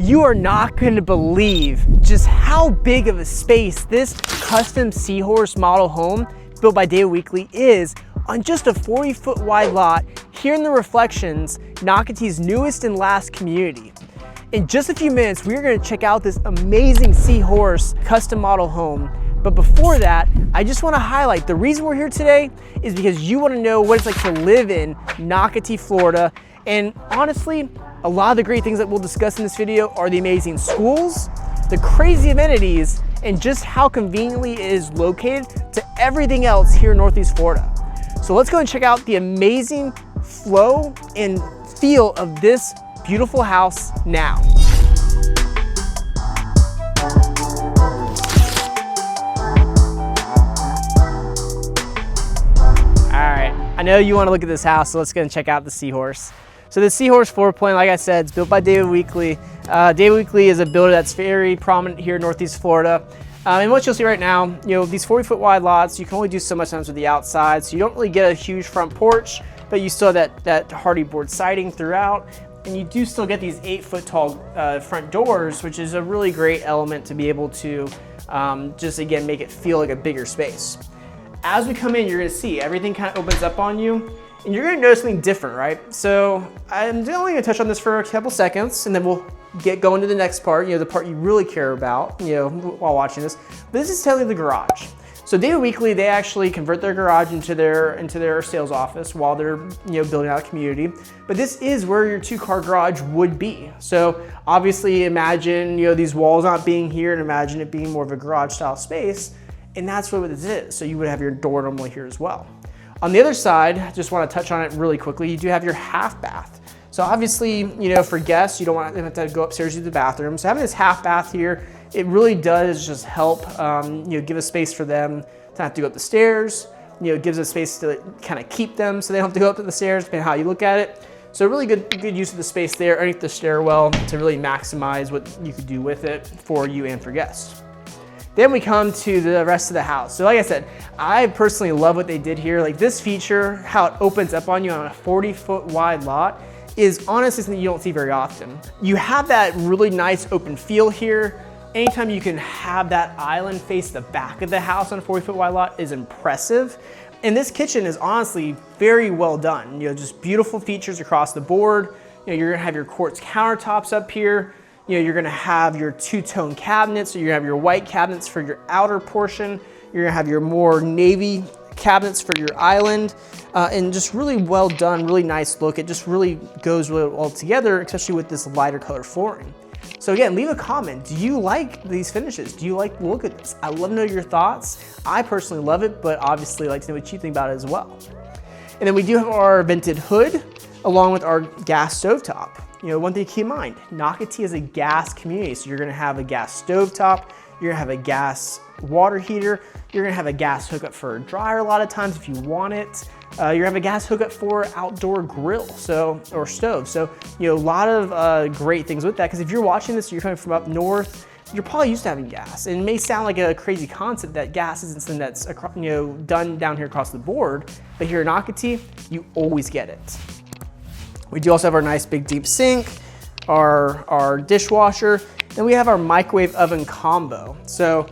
You are not going to believe just how big of a space this custom Seahorse model home built by David Weekley is on just a 40-foot wide lot here in the Reflections, Nocatee's newest and last community. In just a few minutes, we're going to check out this amazing Seahorse custom model home. But before that, I just want to highlight the reason we're here today is because you want to know what it's like to live in Nocatee, Florida. And honestly, a lot of the great things that we'll discuss in this video are the amazing schools, the crazy amenities, and just how conveniently it is located to everything else here in Northeast Florida. So let's go and check out the amazing flow and feel of this beautiful house now. All right, I know you want to look at this house, so let's go and check out the Seahorse. So the Seahorse floor plan, like I said, is built by David Weekley. David Weekley is a builder that's very prominent here in Northeast Florida. And what you'll see right now, these 40-foot wide lots, you can only do so much times with the outside, so you don't really get a huge front porch, but you still have that hardy board siding throughout, and you do still get these 8-foot tall front doors, which is a really great element to be able to just, again, make it feel like a bigger space. As we come in, you're gonna see everything kind of opens up on you, and you're gonna notice something different, right? So I'm only gonna touch on this for a couple seconds, and then we'll get going to the next part, the part you really care about, while watching this. But this is technically the garage. So David Weekley, they actually convert their garage into their sales office while they're building out a community. But this is where your 2-car garage would be. So obviously imagine these walls not being here, and imagine it being more of a garage style space. And that's what this is. So you would have your door normally here as well. On the other side, I just want to touch on it really quickly. You do have your half bath. So obviously, for guests, you don't want them to go upstairs to the bathroom. So having this half bath here, it really does just help, give a space for them to not have to go up the stairs. It gives a space to kind of keep them so they don't have to go up the stairs, depending on how you look at it. So really good use of the space there underneath the stairwell to really maximize what you could do with it for you and for guests. Then we come to the rest of the house. So like I said, I personally love what they did here. Like this feature, how it opens up on you on a 40-foot wide lot, is honestly something you don't see very often. You have that really nice open feel here. Anytime you can have that island face the back of the house on a 40-foot wide lot is impressive. And this kitchen is honestly very well done. Just beautiful features across the board. You're gonna have your quartz countertops up here. You're gonna have your 2-tone cabinets. So you're gonna have your white cabinets for your outer portion. You're gonna have your more navy cabinets for your island, and just really well done, really nice look. It just really goes really well together, especially with this lighter color flooring. So again, leave a comment. Do you like these finishes? Do you like the look at this? I'd love to know your thoughts. I personally love it, but obviously like to know what you think about it as well. And then we do have our vented hood along with our gas stovetop. One thing to keep in mind, Nocatee is a gas community, so you're gonna have a gas stovetop, you're gonna have a gas water heater, you're gonna have a gas hookup for a dryer a lot of times if you want it. You're gonna have a gas hookup for outdoor grill, or stove. So, a lot of great things with that, because if you're watching this, you're coming from up north, you're probably used to having gas. And it may sound like a crazy concept that gas isn't something that's done down here across the board, but here in Nocatee, you always get it. We do also have our nice big deep sink, our dishwasher, and we have our microwave oven combo. So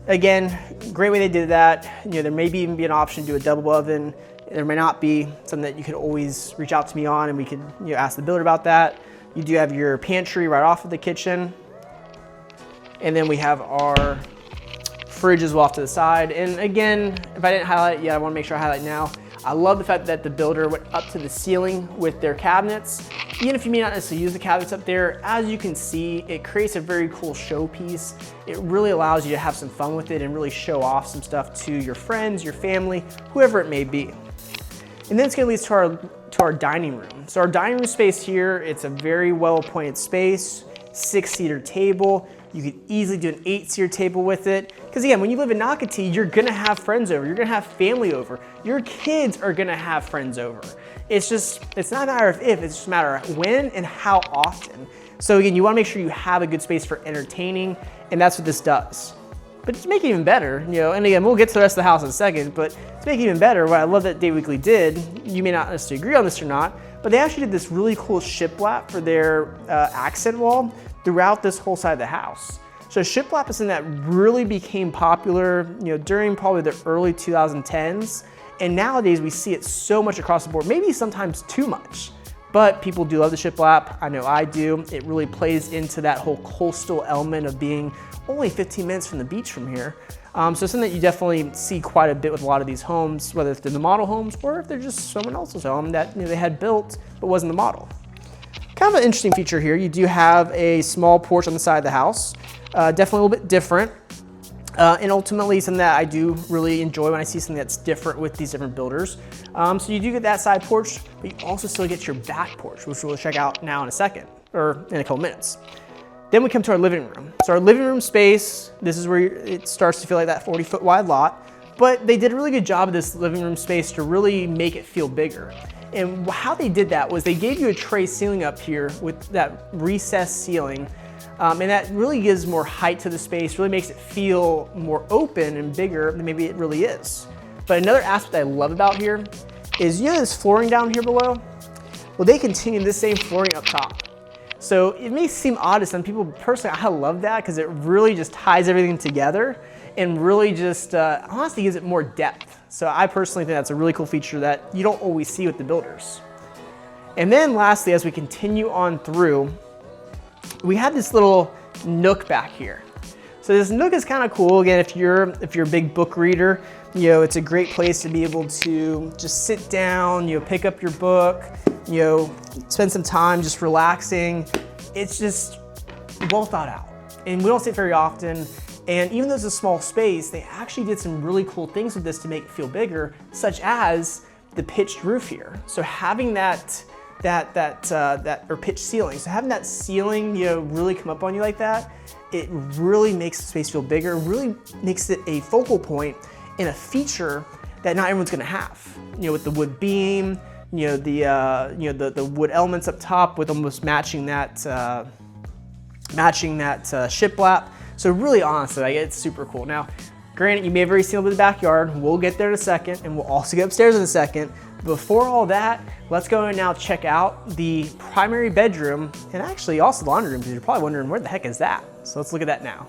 again, great way they did that. There may even be an option to do a double oven. There may not be, something that you could always reach out to me on and we could ask the builder about that. You do have your pantry right off of the kitchen. And then we have our fridge as well off to the side. And again, if I didn't highlight it yet, I want to make sure I highlight now. I love the fact that the builder went up to the ceiling with their cabinets. Even if you may not necessarily use the cabinets up there, as you can see, it creates a very cool showpiece. It really allows you to have some fun with it and really show off some stuff to your friends, your family, whoever it may be. And then it's gonna lead us to our dining room. So our dining room space here, it's a very well appointed space, 6-seater table. You could easily do an 8-seater table with it. Because again, when you live in Nocatee, you're gonna have friends over, you're gonna have family over, your kids are gonna have friends over. It's not a matter of if, it's just a matter of when and how often. So again, you wanna make sure you have a good space for entertaining, and that's what this does. But to make it even better, and again, we'll get to the rest of the house in a second, but to make it even better, what I love that David Weekley did, you may not necessarily agree on this or not, but they actually did this really cool shiplap for their accent wall throughout this whole side of the house. So shiplap is something that really became popular, during probably the early 2010s. And nowadays we see it so much across the board, maybe sometimes too much. But people do love the shiplap. I know I do. It really plays into that whole coastal element of being only 15 minutes from the beach from here. So it's something that you definitely see quite a bit with a lot of these homes, whether it's the model homes or if they're just someone else's home that they had built but wasn't the model. Kind of an interesting feature here. You do have a small porch on the side of the house. Definitely a little bit different. And ultimately something that I do really enjoy when I see something that's different with these different builders. So you do get that side porch, but you also still get your back porch, which we'll check out now in a second, or in a couple minutes. Then we come to our living room. So our living room space, this is where it starts to feel like that 40-foot wide lot, but they did a really good job of this living room space to really make it feel bigger. And how they did that was they gave you a tray ceiling up here with that recessed ceiling. And that really gives more height to the space, really makes it feel more open and bigger than maybe it really is. But another aspect I love about here is, this flooring down here below? Well, they continue the same flooring up top. So it may seem odd to some people, but personally, I love that because it really just ties everything together and really just honestly gives it more depth. So I personally think that's a really cool feature that you don't always see with the builders. And then lastly, as we continue on through, we have this little nook back here. So this nook is kind of cool. Again, if you're a big book reader, it's a great place to be able to just sit down, pick up your book, spend some time just relaxing. It's just well thought out. And we don't see it very often. And even though it's a small space, they actually did some really cool things with this to make it feel bigger, such as the pitched roof here. So having that pitched ceiling. So having that ceiling, really come up on you like that, it really makes the space feel bigger, really makes it a focal point and a feature that not everyone's gonna have. With the wood beam, the wood elements up top with almost matching that shiplap. So really honestly, it's super cool. Now, granted, you may have already seen a little bit of the backyard. We'll get there in a second, and we'll also get upstairs in a second. Before all that, let's go and now check out the primary bedroom and actually also the laundry room, because you're probably wondering where the heck is that? So let's look at that now.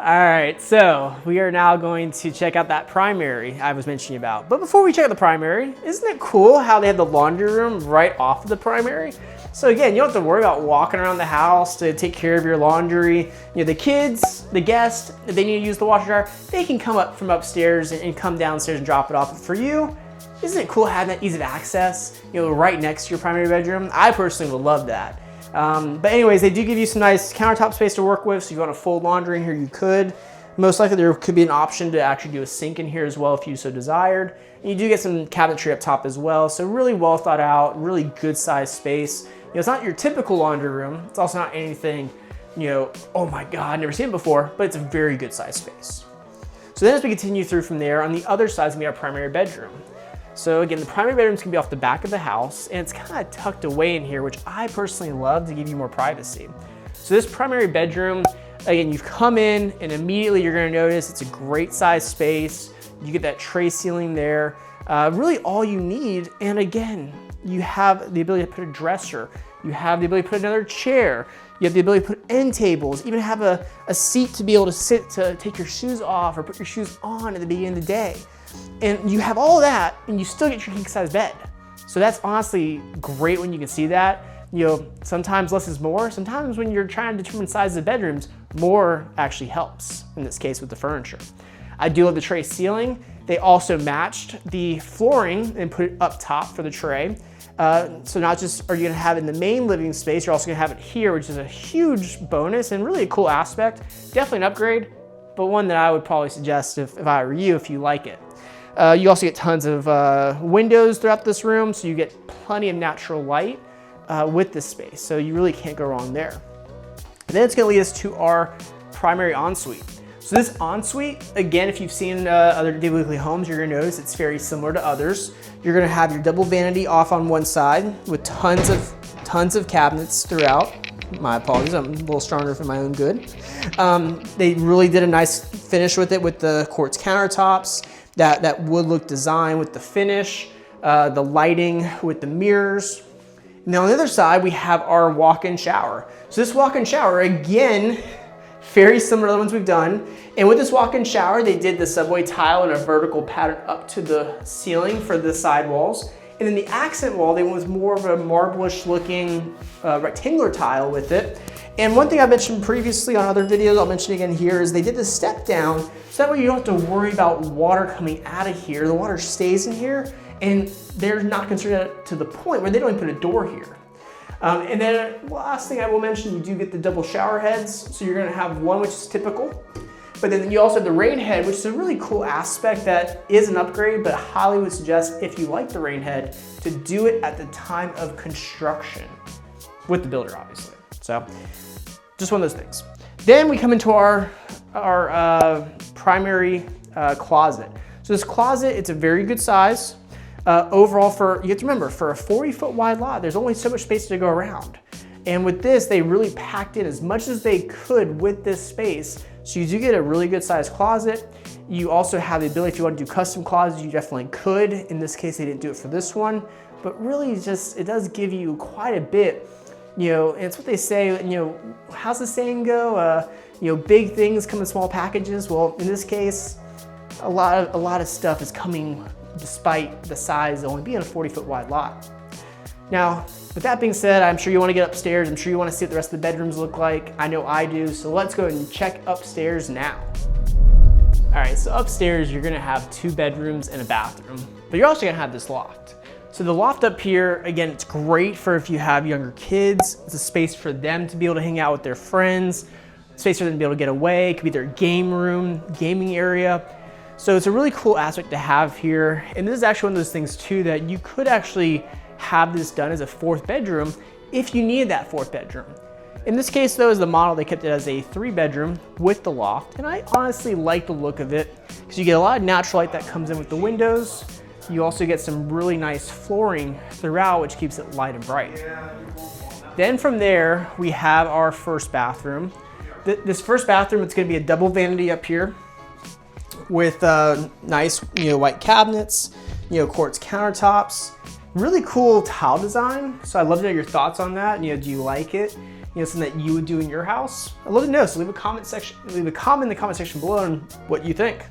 All right, so we are now going to check out that primary I was mentioning about. But before we check out the primary, isn't it cool how they have the laundry room right off of the primary? So again, you don't have to worry about walking around the house to take care of your laundry. The kids, the guests, if they need to use the washer dryer, they can come up from upstairs and come downstairs and drop it off. But for you, isn't it cool having that ease of access, right next to your primary bedroom? I personally would love that. But anyways, they do give you some nice countertop space to work with. So if you want to fold laundry in here, you could. Most likely there could be an option to actually do a sink in here as well if you so desired. And you do get some cabinetry up top as well. So really well thought out, really good sized space. It's not your typical laundry room. It's also not anything, oh my God, I've never seen it before, but it's a very good sized space. So then as we continue through from there, on the other side is gonna be our primary bedroom. So again, the primary bedroom's gonna be off the back of the house, and it's kind of tucked away in here, which I personally love to give you more privacy. So this primary bedroom, again, you've come in and immediately you're gonna notice it's a great size space. You get that tray ceiling there. Really all you need, and again, you have the ability to put a dresser. You have the ability to put another chair. You have the ability to put end tables, even have a seat to be able to sit to take your shoes off or put your shoes on at the beginning of the day. And you have all that, and you still get your king size bed. So that's honestly great when you can see that. Sometimes less is more. Sometimes when you're trying to determine size of bedrooms, more actually helps, in this case with the furniture. I do love the tray ceiling. They also matched the flooring and put it up top for the tray. So not just are you gonna have it in the main living space, you're also gonna have it here, which is a huge bonus and really a cool aspect. Definitely an upgrade, but one that I would probably suggest if I were you, if you like it. You also get tons of windows throughout this room, so you get plenty of natural light with this space. So you really can't go wrong there. And then it's gonna lead us to our primary ensuite. So this ensuite, again, if you've seen other Daily Weekly homes, you're gonna notice it's very similar to others. You're gonna have your double vanity off on one side with tons of cabinets throughout. My apologies, I'm a little stronger for my own good. They really did a nice finish with it with the quartz countertops, that wood look design with the finish, the lighting with the mirrors. Now on the other side, we have our walk-in shower. So this walk-in shower, again, very similar to the ones we've done. And with this walk-in shower, they did the subway tile in a vertical pattern up to the ceiling for the side walls. And then the accent wall, they went with more of a marblish looking rectangular tile with it. And one thing I mentioned previously on other videos, I'll mention again here, is they did the step down, so that way you don't have to worry about water coming out of here. The water stays in here, and they're not concerned to the point where they don't even put a door here. And then last thing I will mention, you do get the double shower heads. So you're gonna have one which is typical, but then you also have the rain head, which is a really cool aspect that is an upgrade, but I highly would suggest, if you like the rain head, to do it at the time of construction with the builder, obviously. So just one of those things. Then we come into our primary closet. So this closet, it's a very good size. Overall, you have to remember, for a 40-foot wide lot, there's only so much space to go around. And with this, they really packed in as much as they could with this space. So you do get a really good sized closet. You also have the ability, if you want to do custom closets, you definitely could. In this case, they didn't do it for this one, but really just, it does give you quite a bit. And it's what they say, how's the saying go? Big things come in small packages. Well, in this case, a lot of stuff is coming despite the size only being a 40-foot wide lot. Now, with that being said, I'm sure you want to get upstairs. I'm sure you want to see what the rest of the bedrooms look like. I know I do, so let's go and check upstairs now. All right, so upstairs, you're gonna have 2 bedrooms and a bathroom, but you're also gonna have this loft. So the loft up here, again, it's great for if you have younger kids. It's a space for them to be able to hang out with their friends, space for them to be able to get away. It could be their game room, gaming area. So it's a really cool aspect to have here. And this is actually one of those things too, that you could actually have this done as a 4th bedroom if you needed that 4th bedroom. In this case though, as the model, they kept it as a 3-bedroom with the loft. And I honestly like the look of it because you get a lot of natural light that comes in with the windows. You also get some really nice flooring throughout, which keeps it light and bright. Then from there, we have our first bathroom. This first bathroom, it's gonna be a double vanity up here with nice, white cabinets, quartz countertops, really cool tile design. So I'd love to know your thoughts on that. Do you like it? Something that you would do in your house? I'd love to know. So leave a comment in the comment section below on what you think.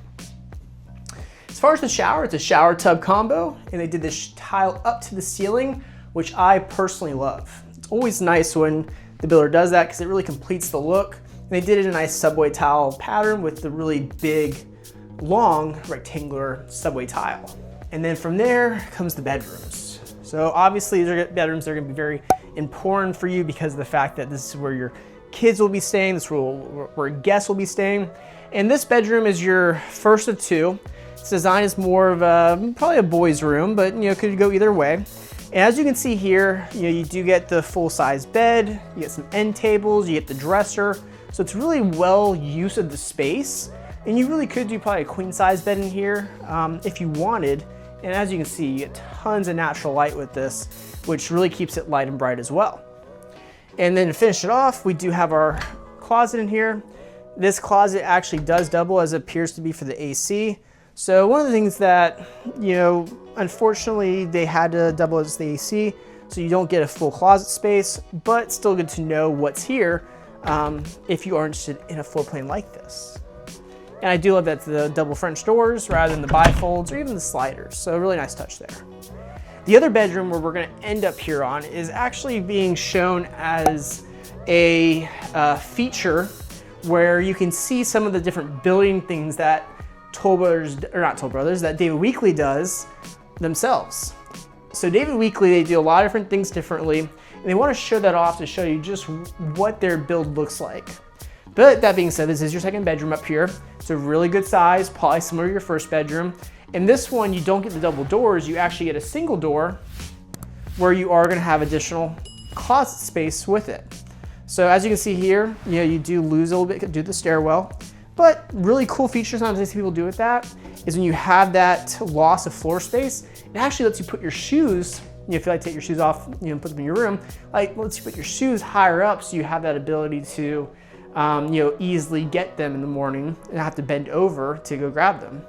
As far as the shower, it's a shower tub combo, and they did this tile up to the ceiling, which I personally love. It's always nice when the builder does that because it really completes the look. And they did it in a nice subway tile pattern with the really big, long rectangular subway tile. And then from there comes the bedrooms. So obviously these are bedrooms that are gonna be very important for you because of the fact that this is where your kids will be staying, this is where guests will be staying. And this bedroom is your first of 2. Its design is more of probably a boy's room, but could go either way. And as you can see here, you do get the full-size bed, you get some end tables, you get the dresser. So it's really well use of the space. And you really could do probably a queen-size bed in here if you wanted. And as you can see, you get tons of natural light with this, which really keeps it light and bright as well. And then to finish it off, we do have our closet in here. This closet actually does double as it appears to be for the AC. So one of the things that, unfortunately they had to double as the AC, so you don't get a full closet space, but still good to know what's here if you are interested in a floor plan like this. And I do love that the double French doors rather than the bifolds or even the sliders. So a really nice touch there. The other bedroom where we're gonna end up here on is actually being shown as a feature where you can see some of the different building things that that David Weekley does themselves. So David Weekley, they do a lot of different things differently, and they wanna show that off to show you just what their build looks like. But that being said, this is your 2nd bedroom up here. It's a really good size, probably similar to your 1st bedroom. And this one, you don't get the double doors, you actually get a single door where you are gonna have additional closet space with it. So as you can see here, you do lose a little bit due to the stairwell, but really cool features sometimes I see people do with that is when you have that loss of floor space, it actually lets you put your shoes, if you like to take your shoes off, put them in your room, lets you put your shoes higher up so you have that ability to easily get them in the morning and not have to bend over to go grab them.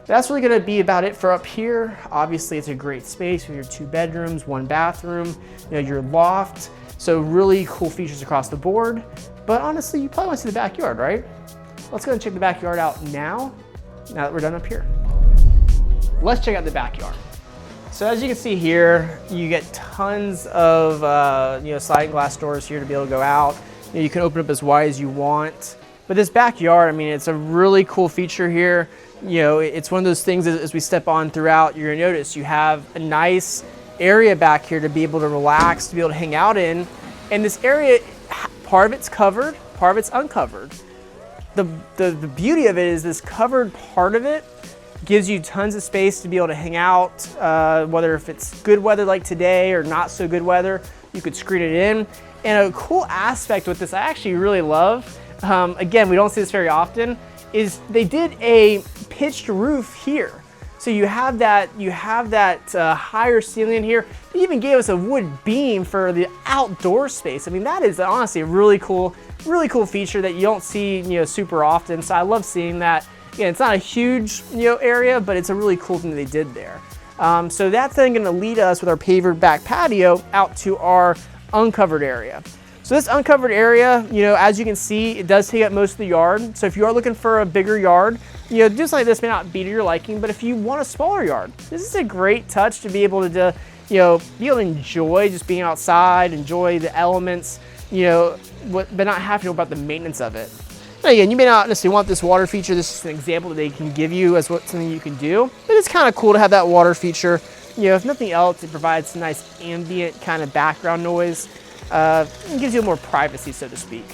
That's really gonna be about it for up here. Obviously, it's a great space with your 2 bedrooms, 1 bathroom, your loft. So really cool features across the board. But honestly, you probably wanna see the backyard, right? Let's go and check the backyard out now that we're done up here. Let's check out the backyard. So as you can see here, you get tons of sliding glass doors here to be able to go out. You can open up as wide as you want. But this backyard, I mean, it's a really cool feature here. It's one of those things as we step on throughout, you're gonna notice you have a nice area back here to be able to relax, to be able to hang out in. And this area, part of it's covered, part of it's uncovered. The beauty of it is this covered part of it gives you tons of space to be able to hang out, whether if it's good weather like today or not so good weather, you could screen it in. And a cool aspect with this I actually really love, again, we don't see this very often, is they did a pitched roof here. So you have that higher ceiling here. They even gave us a wood beam for the outdoor space. I mean, that is honestly a really cool feature that you don't see super often. So I love seeing that. Again, it's not a huge area, but it's a really cool thing that they did there. So that's then gonna lead us with our pavered back patio out to our uncovered area. So this uncovered area, as you can see, it does take up most of the yard. So if you are looking for a bigger yard, doing something like this may not be to your liking, but if you want a smaller yard, this is a great touch to be able to, be able to enjoy just being outside, enjoy the elements, but not have to know about the maintenance of it. Now again, you may not necessarily want this water feature. This is an example that they can give you as something you can do, but it's kind of cool to have that water feature. If nothing else, it provides some nice ambient kind of background noise. It gives you more privacy, so to speak.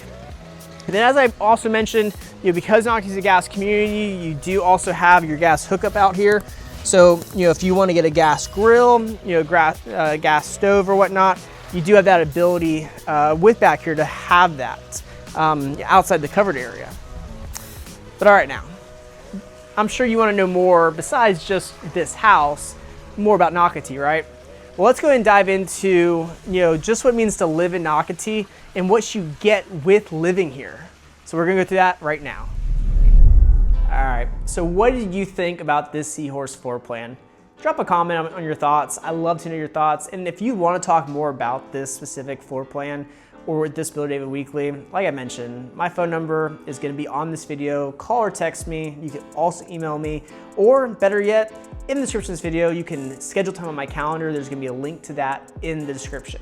And then as I also mentioned, because Nocatee is a gas community, you do also have your gas hookup out here. So, if you want to get a gas grill, gas stove or whatnot, you do have that ability with back here to have that outside the covered area. But all right, now, I'm sure you want to know more besides just this house, more about Nocatee, right? Well, let's go ahead and dive into, just what it means to live in Nocatee and what you get with living here. So we're gonna go through that right now. All right, so what did you think about this Seahorse floor plan? Drop a comment on your thoughts. I love to know your thoughts. And if you wanna talk more about this specific floor plan or with this Builder David Weekly, like I mentioned, my phone number is gonna be on this video. Call or text me. You can also email me, or better yet, in the description of this video, you can schedule time on my calendar. There's gonna be a link to that in the description.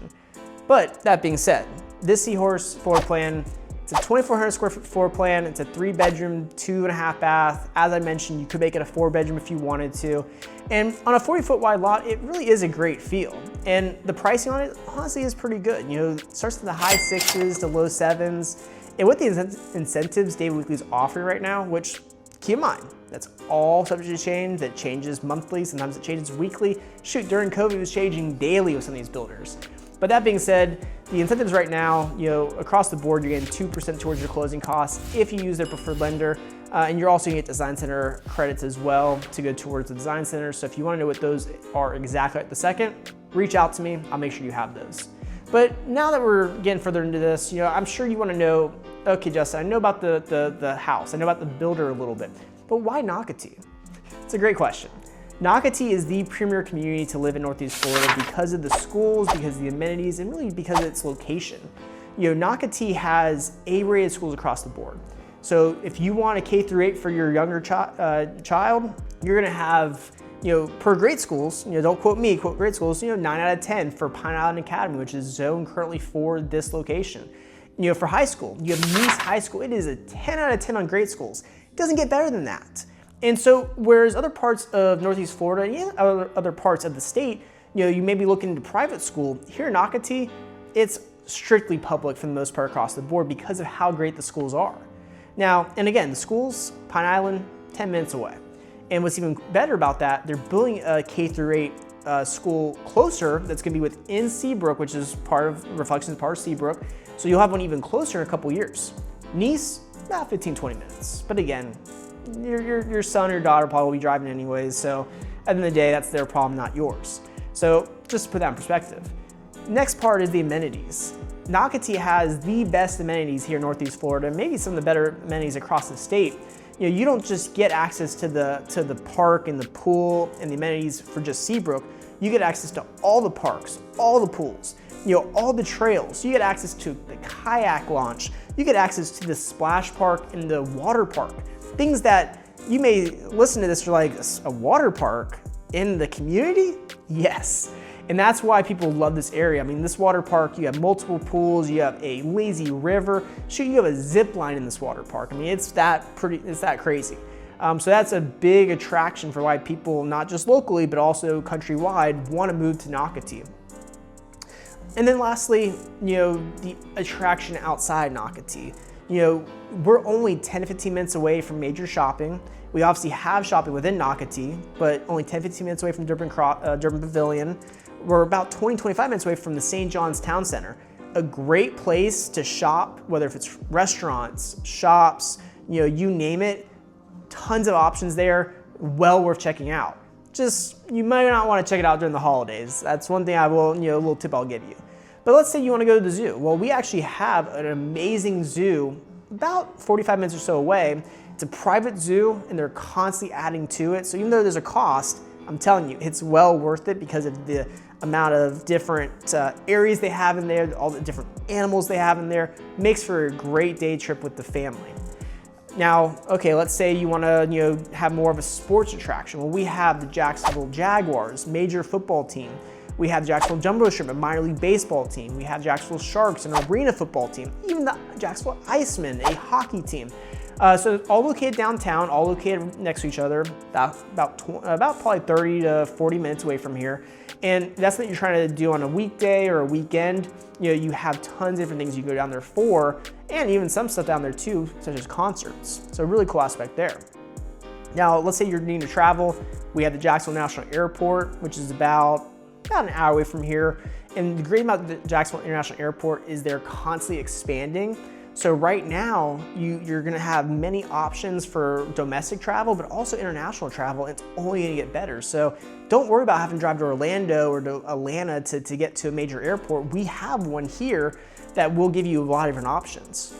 But that being said, this Seahorse floor plan, it's a 2,400 square foot floor plan. It's a 3-bedroom, 2.5 bath. As I mentioned, you could make it a 4-bedroom if you wanted to. And on a 40-foot wide lot, it really is a great feel. And the pricing on it honestly is pretty good. It starts in the high 6s to low 7s. And with the incentives David Weekly is offering right now, which keep in mind, that's all subject to change. That changes monthly, sometimes it changes weekly. Shoot, during COVID, it was changing daily with some of these builders. But that being said, the incentives right now, across the board, you're getting 2% towards your closing costs if you use their preferred lender. And you're also gonna get design center credits as well to go towards the design center. So if you wanna know what those are exactly at the second, reach out to me, I'll make sure you have those. But now that we're getting further into this, I'm sure you wanna know, okay, Justin, I know about the house, I know about the builder a little bit, but why Nocatee? It's a great question. Nocatee is the premier community to live in Northeast Florida because of the schools, because of the amenities, and really because of its location. Nocatee has A-rated schools across the board. So if you want a K-8 for your younger child, you're gonna have, per grade schools, don't quote me, quote grade schools, 9 out of 10 for Pine Island Academy, which is zoned currently for this location. For high school, you have Nice High School, it is a 10 out of 10 on grade schools. It doesn't get better than that. And so, whereas other parts of Northeast Florida, and other parts of the state, you may be looking into private school, here in Nocatee, it's strictly public for the most part across the board because of how great the schools are. Now, and again, the schools, Pine Island, 10 minutes away. And what's even better about that, they're building a K-8 school closer that's gonna be within Seabrook, which is part of Reflections, part of Seabrook. So you'll have one even closer in a couple years. Nice, about 15, 20 minutes. But again, your son or daughter probably will be driving anyways, so at the end of the day, that's their problem, not yours. So just to put that in perspective. Next part is the amenities. Nocatee has the best amenities here in Northeast Florida, maybe some of the better amenities across the state. you don't just get access to the park and the pool and the amenities for just Seabrook. You get access to all the parks, all the pools, all the trails. You get access to the kayak launch. You get access to the splash park and the water park. Things that you may listen to this, you're like, a water park in the community? Yes. And that's why people love this area. I mean, this water park, you have multiple pools, you have a lazy river. Shoot, you have a zip line in this water park. I mean, it's that crazy. So that's a big attraction for why people, not just locally, but also countrywide, want to move to Nocatee. And then lastly, the attraction outside Nocatee. We're only 10 to 15 minutes away from major shopping. We obviously have shopping within Nocatee, but only 10 to 15 minutes away from Durban Pavilion. We're about 20-25 minutes away from the St. John's Town Center. A great place to shop, whether if it's restaurants, shops, you name it. Tons of options there, well worth checking out. Just, you might not want to check it out during the holidays. That's one thing I will, a little tip I'll give you. But let's say you want to go to the zoo. Well, we actually have an amazing zoo about 45 minutes or so away. It's a private zoo and they're constantly adding to it. So even though there's a cost, I'm telling you, it's well worth it because of the amount of different areas they have in there, all the different animals they have in there. Makes for a great day trip with the family. Now, okay, let's say you want to have more of a sports attraction. Well, we have the Jacksonville Jaguars, major football team. We have the Jacksonville Jumbo Shrimp, a minor league baseball team. We have Jacksonville Sharks, an arena football team. Even the Jacksonville Icemen, a hockey team. So all located downtown, all located next to each other, about probably 30 to 40 minutes away from here. And that's what you're trying to do on a weekday or a weekend. You have tons of different things you can go down there for, and even some stuff down there too, such as concerts. So a really cool aspect there. Now, let's say you're needing to travel. We have the Jacksonville National Airport, which is about an hour away from here. And the great about the Jacksonville International Airport is they're constantly expanding. So right now, you're gonna have many options for domestic travel, but also international travel. It's only gonna get better. So don't worry about having to drive to Orlando or to Atlanta to get to a major airport. We have one here that will give you a lot of different options.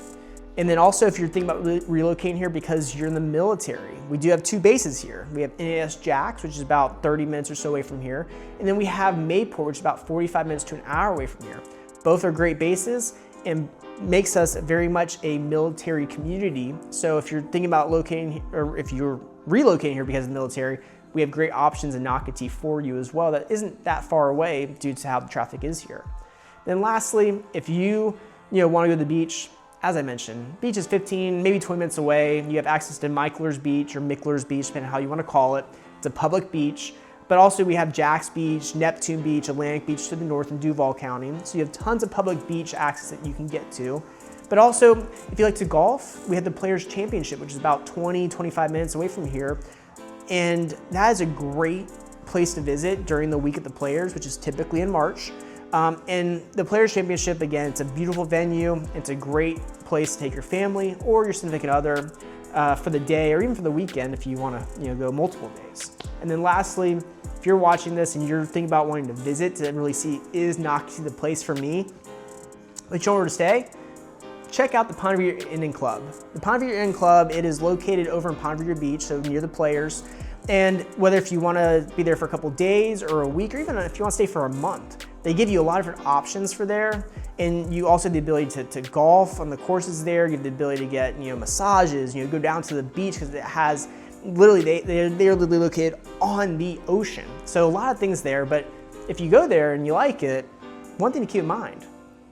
And then also if you're thinking about relocating here because you're in the military, we do have two bases here. We have NAS Jax, which is about 30 minutes or so away from here. And then we have Mayport, which is about 45 minutes to an hour away from here. Both are great bases and makes us very much a military community. So if you're thinking about locating, or if you're relocating here because of the military, we have great options in Nocatee for you as well that isn't that far away due to how the traffic is here. Then lastly, if you want to go to the beach, as I mentioned, beach is 15, maybe 20 minutes away. You have access to Michler's Beach or Michler's Beach, depending on how you want to call it. It's a public beach. But also we have Jax Beach, Neptune Beach, Atlantic Beach to the north in Duval County. So you have tons of public beach access that you can get to. But also, if you like to golf, we have the Players Championship, which is about 20-25 minutes away from here. And that is a great place to visit during the week of the Players, which is typically in March. And the Players Championship, again, it's a beautiful venue. It's a great place to take your family or your significant other for the day or even for the weekend if you want to go multiple days. And then lastly, if you're watching this and you're thinking about wanting to visit to really see, is Nocatee the place for me, but you don't know where to stay, check out the Ponte Vedra Inn and Club. The Ponte Vedra Inn and Club, it is located over in Ponte Vedra Beach, so near the Players. And whether if you want to be there for a couple days or a week, or even if you want to stay for a month, they give you a lot of different options for there. And you also have the ability to golf on the courses there. You have the ability to get massages, go down to the beach because it has literally, they're literally located on the ocean. So a lot of things there, but if you go there and you like it, one thing to keep in mind,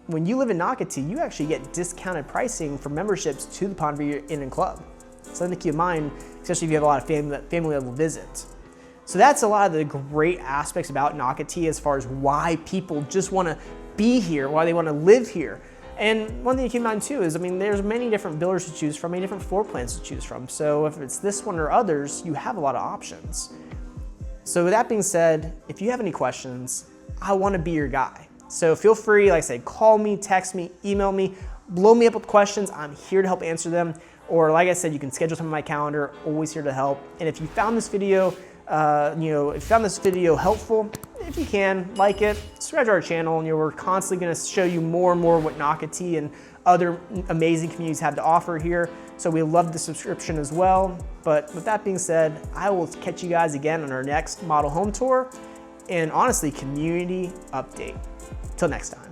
when you live in Nocatee, you actually get discounted pricing for memberships to the Ponte Vedra Inn and Club. Something to keep in mind, especially if you have a lot of family level visits. So that's a lot of the great aspects about Nocatee as far as why people just want to be here, why they want to live here. And one thing to keep in mind too is, there's many different builders to choose from, many different floor plans to choose from. So if it's this one or others, you have a lot of options. So with that being said, if you have any questions, I want to be your guy. So feel free, like I said, call me, text me, email me, blow me up with questions. I'm here to help answer them. Or like I said, you can schedule time on my calendar, always here to help. And if you found this video, helpful, if you can, like it, subscribe to our channel, and we're constantly going to show you more and more what Nocatee and other amazing communities have to offer here. So we love the subscription as well. But with that being said, I will catch you guys again on our next model home tour and honestly, community update. Till next time.